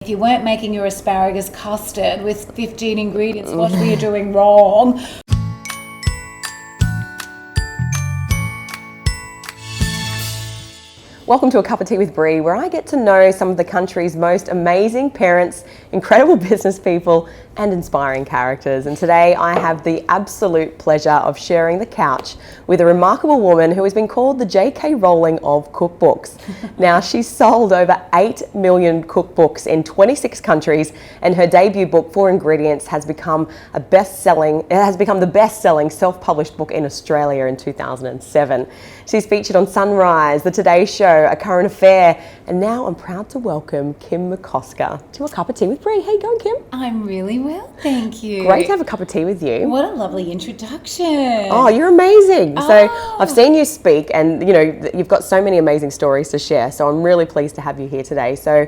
If you weren't making your asparagus custard with 15 ingredients, what were you doing wrong? Welcome to A Cup of Tea with Bree, where I get to know some of the country's most amazing parents, incredible business people, and inspiring characters. And today I have the absolute pleasure of sharing the couch with a remarkable woman who has been called the J.K. Rowling of cookbooks. Now, she's sold over 8 million cookbooks in 26 countries, and her debut book, 4 Ingredients, has become the best-selling self-published book in Australia in 2007. She's featured on Sunrise, The Today Show, A Current Affair, and now I'm proud to welcome Kim McCosker to A Cup of Tea with Bree. How you going, Kim? I'm really well, thank you. Great to have a cup of tea with you. What a lovely introduction. Oh, you're amazing. So I've seen you speak, and you know, you've got so many amazing stories to share. So I'm really pleased to have you here today. So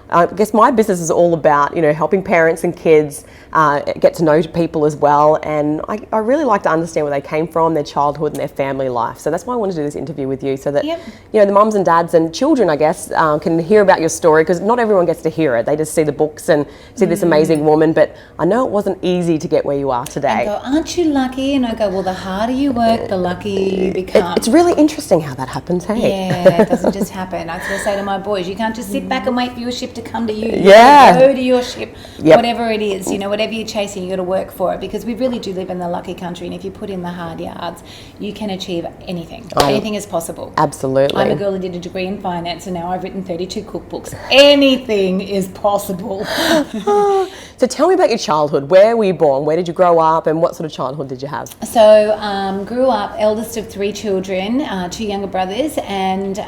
I guess my business is all about, you know, helping parents and kids get to know people as well. And I really like to understand where they came from, their childhood and their family life. So that's why I wanted to do this interview with you, so that, you know, the mums and dads and children, I guess, can hear about your story, because not everyone gets to hear it. They just see the books and see this amazing woman. But I know it wasn't easy to get where you are today. And go, aren't you lucky? And I go, well, the harder you work, the luckier you become. It's really interesting how that happens, hey? Yeah, it doesn't just happen. I sort of say to my boys, you can't just sit back and wait for your ship to come to you. Yeah. Go to your ship, whatever it is, you know, whatever you're chasing, you got to work for it, because we really do live in the lucky country, and if you put in the hard yards, you can achieve anything. Anything is possible. Absolutely. I'm a girl who did a degree in finance, and now I've written 32 cookbooks. Anything is possible. So tell me about your childhood. Where were you born? Where did you grow up, and what sort of childhood did you have? So grew up eldest of 3 children, 2 younger brothers, and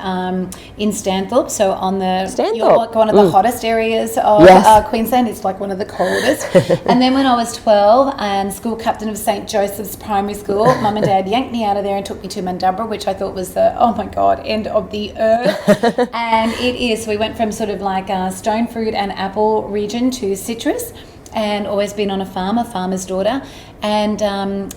in Stanthorpe, so on the you're like one of the hottest areas of Queensland. It's like one of the coldest. And then when I was 12 and school captain of St. Joseph's Primary School, Mum and Dad yanked me out of there and took me to Mandubra, which I thought was the, oh my God, end of the earth. And it is. So we went from sort of like stone fruit and apple region to citrus, and always been on a farm, a farmer's daughter. And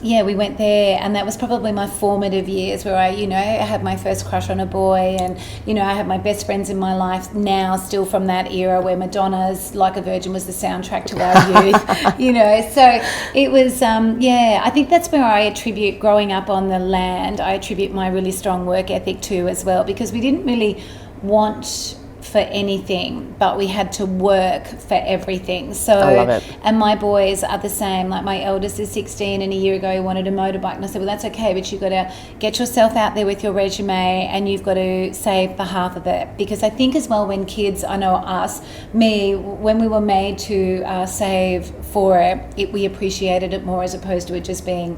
we went there, and that was probably my formative years, where I, you know, had my first crush on a boy, and, you know, I have my best friends in my life now still from that era, where Madonna's Like a Virgin was the soundtrack to our youth, you know. So it was, I think that's where I attribute growing up on the land, I attribute my really strong work ethic to as well, because we didn't really want for anything, but we had to work for everything. So I love it. And my boys are the same. Like my eldest is 16, and a year ago he wanted a motorbike, and I said, well, that's okay, but you've got to get yourself out there with your resume, and you've got to save for half of it. Because I think as well, when kids, I know us, when we were made to save for it, we appreciated it more, as opposed to it just being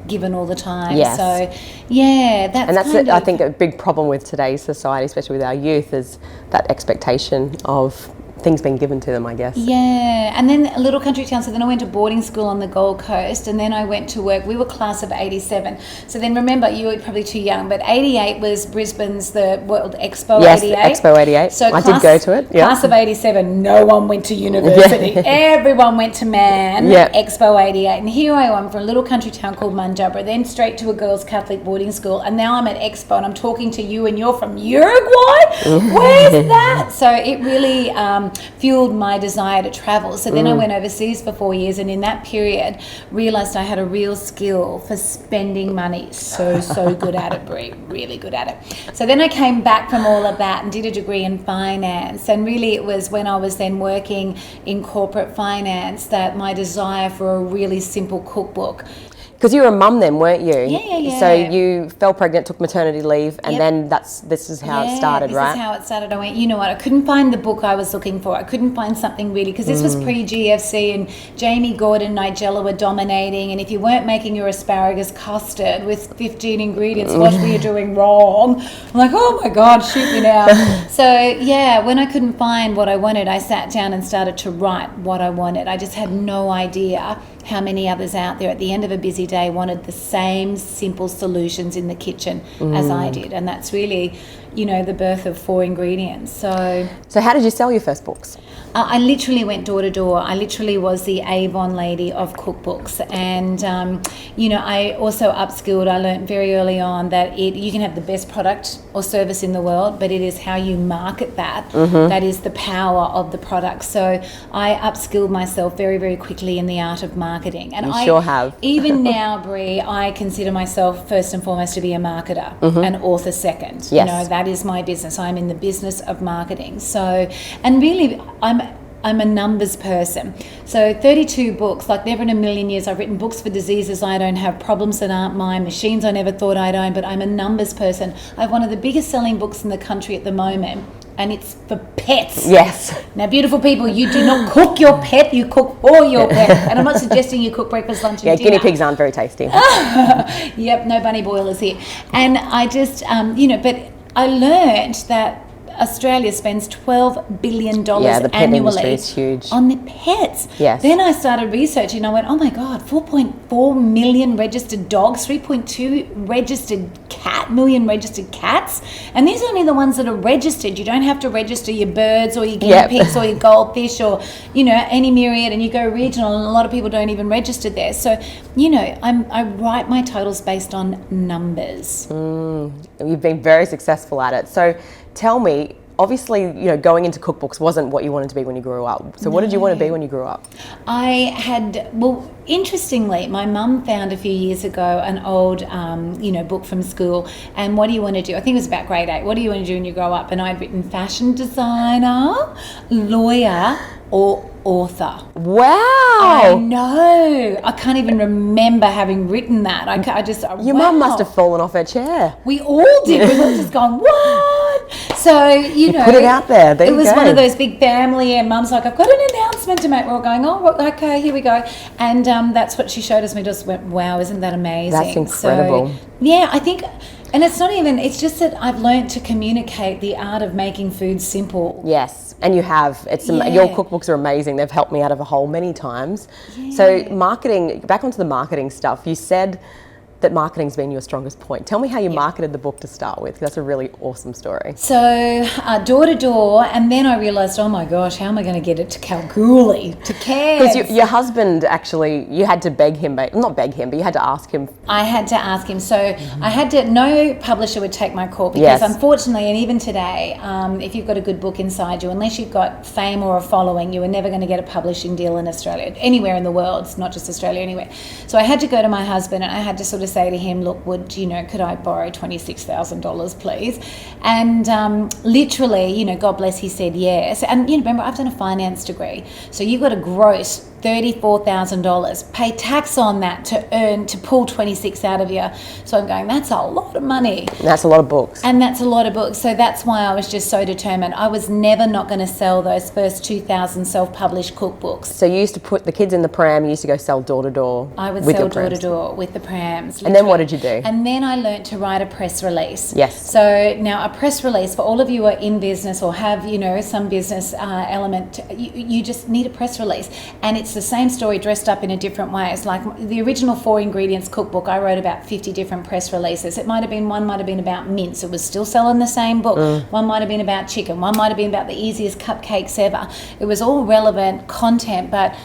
given all the time. Yes. So that's I think a big problem with today's society, especially with our youth, is that expectation of things being given to them, I guess. Yeah, and then a little country town. So then I went to boarding school on the Gold Coast, and then I went to work. We were class of 87. So then remember, you were probably too young, but 88 was Brisbane's the World Expo 88. Yes, Expo 88. So I did go to it. Yeah. Class of 87, no one went to university. Everyone went to Expo 88. And here I am from a little country town called Mandubra, then straight to a girls' Catholic boarding school, and now I'm at Expo, and I'm talking to you, and you're from Uruguay? Where's that? So it really fueled my desire to travel. So then I went overseas for 4 years, and in that period realised I had a real skill for spending money. So good at it, Bree, really good at it. So then I came back from all of that and did a degree in finance, and really it was when I was then working in corporate finance that my desire for a really simple cookbook. Because you were a mum then, weren't you? Yeah. So you fell pregnant, took maternity leave, and then this is how it started, right? This is how it started. I went, you know what, I couldn't find the book I was looking for. I couldn't find something really, because this was pre-GFC, and Jamie Gordon, Nigella were dominating, and if you weren't making your asparagus custard with 15 ingredients, what were you doing wrong? I'm like, oh my God, shoot me now. So when I couldn't find what I wanted, I sat down and started to write what I wanted. I just had no idea how many others out there at the end of a busy day wanted the same simple solutions in the kitchen as I did. And that's really, the birth of 4 ingredients. So how did you sell your first books? I literally went door to door. I literally was the Avon lady of cookbooks. And, I also upskilled. I learned very early on that you can have the best product or service in the world, but it is how you market that. That is the power of the product. So I upskilled myself very, very quickly in the art of marketing. And you sure have. Even now, Bree, I consider myself first and foremost to be a marketer, an author second. Yes. That is my business. I'm in the business of marketing. So, and really, I'm a numbers person. So 32 books, like never in a million years. I've written books for diseases I don't have, problems that aren't mine, machines I never thought I'd own, but I'm a numbers person. I have one of the biggest selling books in the country at the moment, and it's for pets. Yes. Now, beautiful people, you do not cook your pet, you cook for your pet. And I'm not suggesting you cook breakfast, lunch, and dinner. Guinea pigs aren't very tasty. Yep, no bunny boilers here. And I just, but I learned that Australia spends $12 billion the pet annually industry is huge. on the pets. Yes. Then I started researching. I went, oh my God, 4.4 million registered dogs, 3.2 million registered cats. And these are only the ones that are registered. You don't have to register your birds or your guinea pigs or your goldfish or, any myriad, and you go regional, and a lot of people don't even register there. So, I write my titles based on numbers. You've been very successful at it. So tell me, obviously, going into cookbooks wasn't what you wanted to be when you grew up. So what did you want to be when you grew up? Interestingly, my mum found a few years ago an old, book from school. And what do you want to do? I think it was about grade 8. What do you want to do when you grow up? And I'd written fashion designer, lawyer, or author. Wow! I know. I can't even remember having written that. Your mum must have fallen off her chair. We all did. We were just going, what? So, you put it out there. There it you was go. one of those big family, and Mum's like, I've got an announcement to make. We're all going, okay, here we go. And that's what she showed us. We just went, wow, isn't that amazing? That's incredible. So, yeah, I think, and it's just that I've learned to communicate the art of making food simple. Yes, and you have. Your cookbooks are amazing. They've helped me out of a hole many times. Yeah. So marketing, back onto the marketing stuff, you said that marketing's been your strongest point. Tell me how you marketed the book to start with. That's a really awesome story. So door to door, and then I realised, oh my gosh, how am I going to get it to Kalgoorlie, to Cairns? Because your husband actually, you had to beg him, not beg him, but you had to ask him. I had to ask him. So I had to, no publisher would take my call because unfortunately, and even today, if you've got a good book inside you, unless you've got fame or a following, you are never going to get a publishing deal in Australia, anywhere in the world. It's not just Australia, anywhere. So I had to go to my husband and I had to sort of say to him, look, could I borrow $26,000 please? And literally, God bless, he said yes. And remember, I've done a finance degree, so you've got to gross $34,000, pay tax on that to pull 26 out of you. So I'm going, that's a lot of money. And that's a lot of books. And that's a lot of books. So that's why I was just so determined. I was never not going to sell those first 2,000 self-published cookbooks. So you used to put the kids in the pram, you used to go sell door to door. I would sell door to door with the prams. Literally. And then what did you do? And then I learnt to write a press release. Yes. So now a press release, for all of you who are in business or have, some business element, you just need a press release. And it's the same story dressed up in a different way. It's like the original 4 ingredients cookbook, I wrote about 50 different press releases. One might have been about mince. It was still selling the same book. One might have been about chicken. One might have been about the easiest cupcakes ever. It was all relevant content, but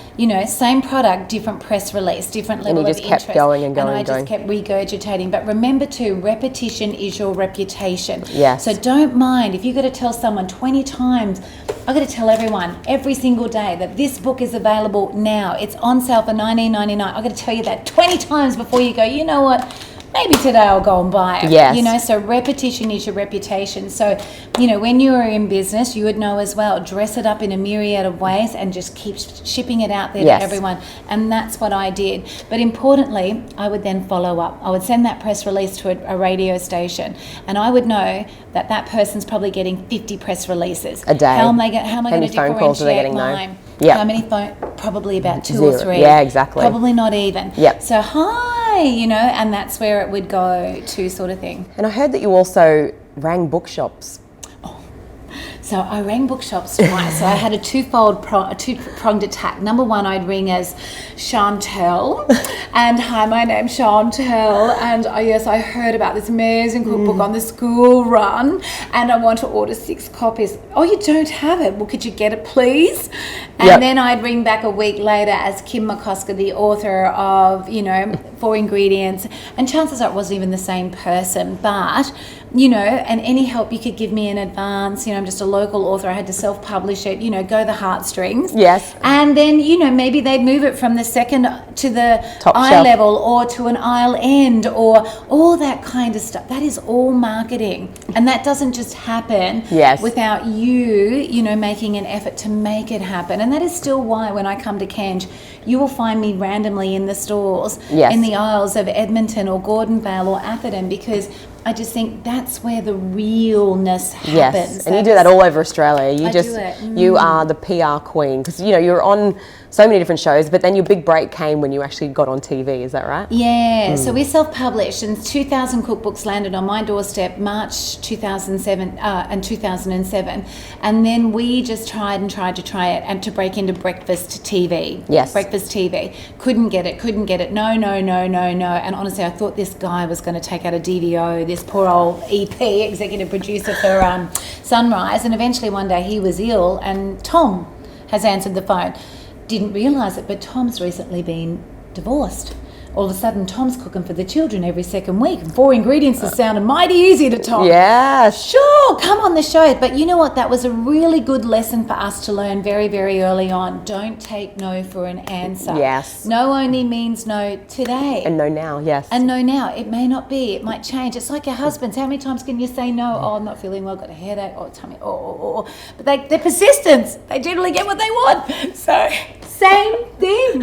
same product, different press release, different level of interest. And you just kept going and going and and I just kept regurgitating. But remember too, repetition is your reputation. Yes. So don't mind if you've got to tell someone 20 times. I've got to tell everyone every single day that this book is available now. It's on sale for $19.99. I've got to tell you that 20 times before you go, you know what? Maybe today I'll go and buy it. Yes. So repetition is your reputation. So, when you are in business, you would know as well, dress it up in a myriad of ways and just keep shipping it out there to everyone. And that's what I did. But importantly, I would then follow up. I would send that press release to a radio station, and I would know that person's probably getting 50 press releases a day. How am I going to differentiate mine? Yep. How many probably about 2 or 3. Yeah, exactly. Probably not even. Yep. So and that's where it would go to, sort of thing. And I heard that you also rang bookshops. So I rang bookshops twice. So I had a two-pronged attack. Number one, I'd ring as Chantel, and hi, my name's Chantel, and yes, I heard about this amazing cookbook on the school run, and I want to order 6 copies. Oh, you don't have it? Well, could you get it, please? And then I'd ring back a week later as Kim McCosker, the author of, 4 Ingredients, and chances are it wasn't even the same person, but and any help you could give me in advance, I'm just a local author, I had to self-publish it, go the heartstrings. Yes. And then, maybe they'd move it from the second to the top eye shelf level or to an aisle end or all that kind of stuff. That is all marketing. And that doesn't just happen without you, making an effort to make it happen. And that is still why when I come to Kenj, you will find me randomly in the stores, in the aisles of Edmonton or Gordonvale or Atherton, because I just think that's where the realness happens. Yes, and you do that all over Australia. You are the PR queen, because you're on so many different shows, but then your big break came when you actually got on TV. Is that right? Yeah. So we self-published, and 2,000 cookbooks landed on my doorstep March 2007 and 2007, and then we just tried to try it and to break into breakfast TV. Yes. Breakfast TV. Couldn't get it. No. And honestly, I thought this guy was going to take out a DVO. This poor old EP, executive producer for Sunrise, and eventually one day he was ill, and Tom has answered the phone. Didn't realise it, but Tom's recently been divorced. All of a sudden, Tom's cooking for the children every second week. 4 Ingredients has sounded mighty easy to Tom. Yeah. Sure, come on the show. But you know what? That was a really good lesson for us to learn very, very early on. Don't take no for an answer. Yes. No only means no today. And no now, yes. And no now. It may not be. It might change. It's like your husbands. How many times can you say no? Oh, I'm not feeling well, got a headache, or tummy, But they're persistent. They generally get what they want. So, same thing.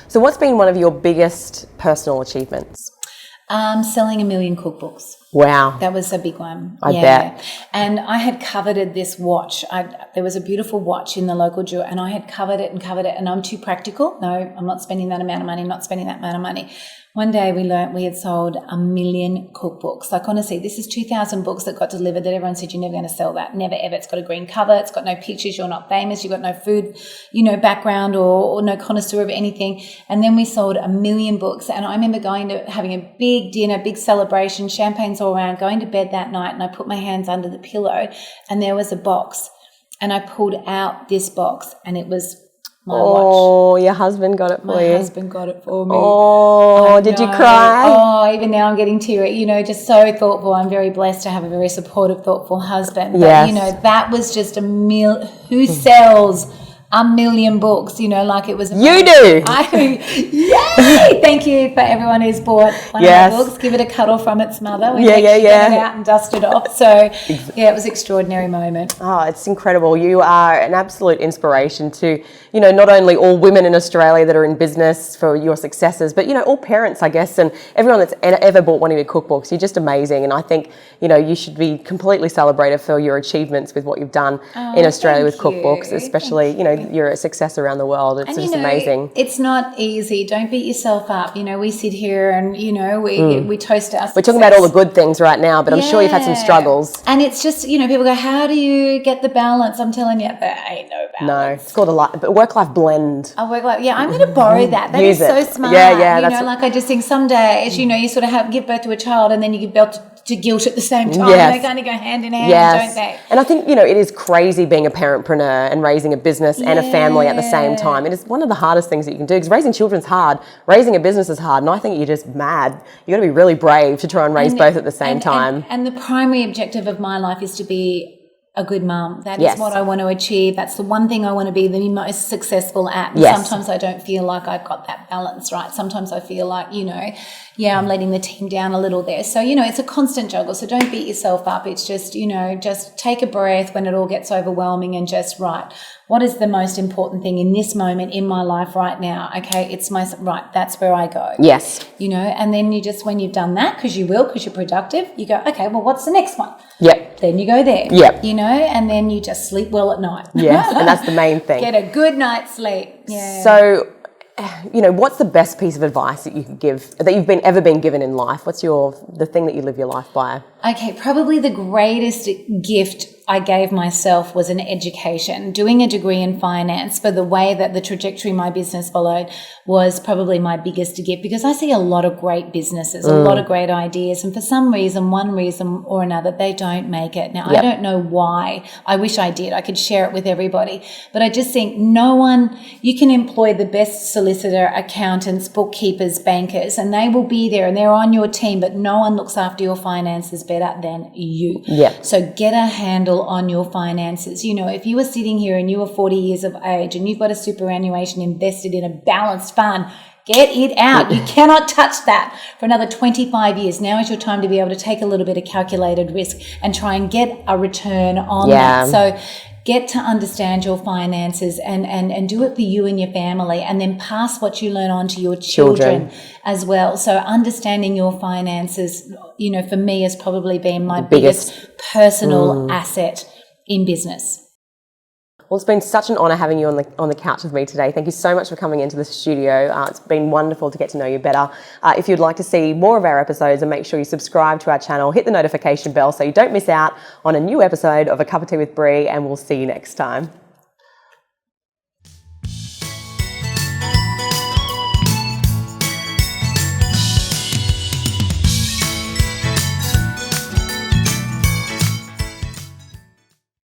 So what's been one of your biggest personal achievements? Selling 1 million cookbooks. Wow. That was a big one. I bet. And I had coveted this watch. There was a beautiful watch in the local jeweler, and I had covered it, and I'm too practical. No, I'm not spending that amount of money, not spending that amount of money. One day we learnt we had sold 1 million cookbooks. Like, honestly, this is 2,000 books that got delivered that everyone said, you're never going to sell that. Never, ever. It's got a green cover. It's got no pictures. You're not famous. You've got no food, background or no connoisseur of anything. And then we sold 1 million books. And I remember having a big dinner, big celebration, champagnes all around, going to bed that night, and I put my hands under the pillow, and there was a box. And I pulled out this box, and it was my watch. Oh, your husband got it for you. My husband got it for me. Oh, did you cry? Oh, even now I'm getting teary. Just so thoughtful. I'm very blessed to have a very supportive, thoughtful husband. Yes. But, that was just who sells 1 million books, like it was. You do. Yay! Thank you for everyone who's bought one of my books. Give it a cuddle from its mother. We get it out and dust it off. So, it was an extraordinary moment. Oh, it's incredible. You are an absolute inspiration to, not only all women in Australia that are in business for your successes, but, all parents, I guess, and everyone that's ever bought one of your cookbooks. You're just amazing. And I think, you should be completely celebrated for your achievements with what you've done in Australia with cookbooks, especially, you're a success around the world. It's just amazing. It's not easy. Don't beat yourself up. We sit here and, we toast our success. We're talking about all the good things right now, but I'm sure you've had some struggles. And it's just, people go, how do you get the balance? I'm telling you, there ain't no balance. No, it's called a work-life blend. A work-life, I'm going to borrow that. That is so smart. Yeah. I just think some days, you sort of give birth to a child, and then you give birth to guilt at the same time. Yes. They kind of go hand in hand, don't they? And I think, it is crazy being a parentpreneur and raising a business and a family at the same time. It is one of the hardest things that you can do, because raising children's hard, raising a business is hard, and I think you're just mad. You've got to be really brave to try and raise both at the same time. And the primary objective of my life is to be a good mum. That is what I want to achieve. That's the one thing I want to be the most successful at. And sometimes I don't feel like I've got that balance right. Sometimes I feel like, I'm letting the team down a little there. So, it's a constant juggle. So don't beat yourself up. It's just, just take a breath when it all gets overwhelming, and just, what is the most important thing in this moment in my life right now? Okay, that's where I go. Yes. And then you just, when you've done that, because you're productive, you go, okay, well, what's the next one? Yep. Then you go there. Yep. And then you just sleep well at night. Yes, and that's the main thing. Get a good night's sleep. Yeah. So, what's the best piece of advice that you could give, that you've ever been given in life? What's the thing that you live your life by? Okay, probably the greatest gift I gave myself was an education. Doing a degree in finance, for the way that the trajectory my business followed, was probably my biggest gift, because I see a lot of great businesses, a lot of great ideas, and for some reason, one reason or another, they don't make it. Now, I don't know why. I wish I did. I could share it with everybody. But I just think you can employ the best solicitor, accountants, bookkeepers, bankers, and they will be there and they're on your team, but no one looks after your finances better than you. Yeah. So get a handle on your finances. You know, if you were sitting here and you were 40 years of age and you've got a superannuation invested in a balanced fund, get it out. You cannot touch that for another 25 years. Now is your time to be able to take a little bit of calculated risk and try and get a return on that. So get to understand your finances and do it for you and your family, and then pass what you learn on to your children as well. So understanding your finances, you know, for me has probably been my biggest personal asset in business. Well, it's been such an honour having you on the couch with me today. Thank you so much for coming into the studio. It's been wonderful to get to know you better. If you'd like to see more of our episodes, and make sure you subscribe to our channel, hit the notification bell so you don't miss out on a new episode of A Cup of Tea with Bree, and we'll see you next time.